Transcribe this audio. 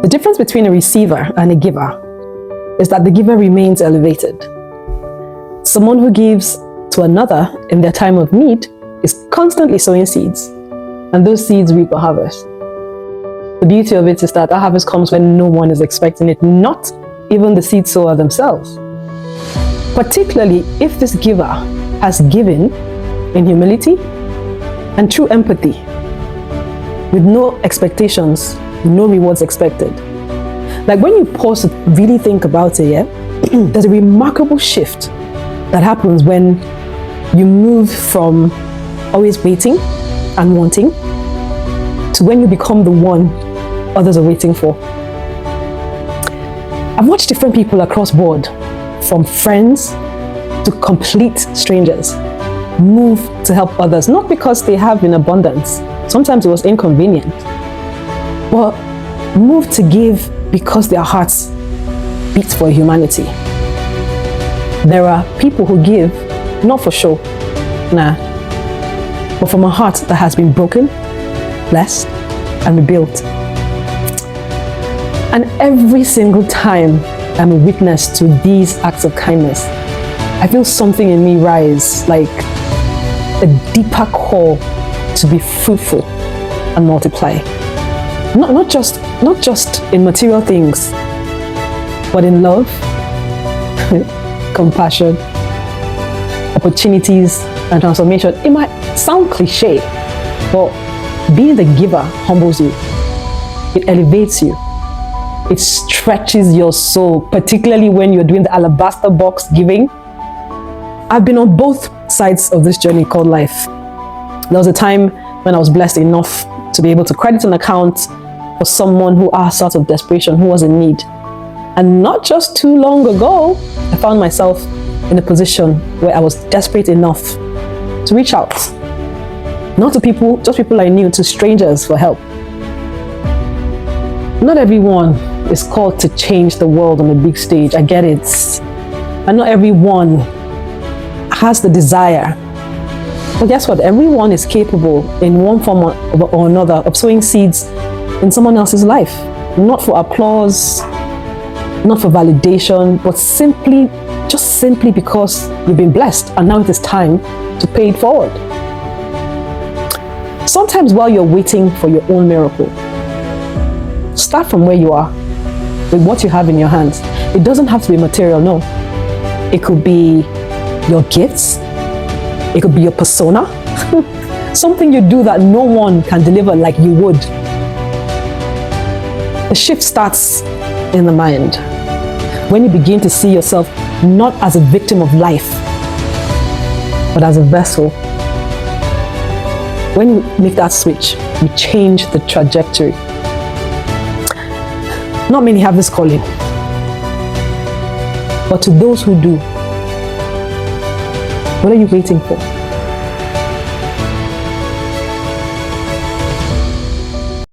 The difference between a receiver and a giver is that the giver remains elevated. Someone who gives to another in their time of need is constantly sowing seeds, and those seeds reap a harvest. The beauty of it is that harvest comes when no one is expecting it, not even the seed sower themselves. Particularly if this giver has given in humility and true empathy, with no expectations, no rewards expected. Like when you pause to really think about it, yeah, there's a remarkable shift that happens when you move from always waiting and wanting to when you become the one others are waiting for. I've watched different people across board, from friends to complete strangers, move to help others, not because they have in abundance, sometimes it was inconvenient, but move to give because their hearts beat for humanity. There are people who give not for show, but from a heart that has been broken, blessed, and rebuilt. And every single time I'm a witness to these acts of kindness, I feel something in me rise, like a deeper call to be fruitful and multiply. Not just in material things, but in love, compassion, opportunities, and transformation. It might sound cliche, but being the giver humbles you. It elevates you. It stretches your soul, particularly when you're doing the alabaster box giving. I've been on both sides of this journey called life. There was a time when I was blessed enough to be able to credit an account for someone who asked out of desperation, who was in need. And not just too long ago, I found myself in a position where I was desperate enough to reach out. Not to people, just people I knew, to strangers for help. Not everyone is called to change the world on a big stage, I get it. And not everyone has the desire. But guess what? Everyone is capable in one form or another of sowing seeds in someone else's life. Not for applause, not for validation, but just simply because you've been blessed and now it is time to pay it forward. Sometimes while you're waiting for your own miracle, start from where you are, with what you have in your hands. It doesn't have to be material, no. It could be your gifts. It could be your persona. Something you do that no one can deliver like you would. The shift starts in the mind. When you begin to see yourself not as a victim of life, but as a vessel. When you make that switch, you change the trajectory. Not many have this calling, but to those who do, what are you waiting for?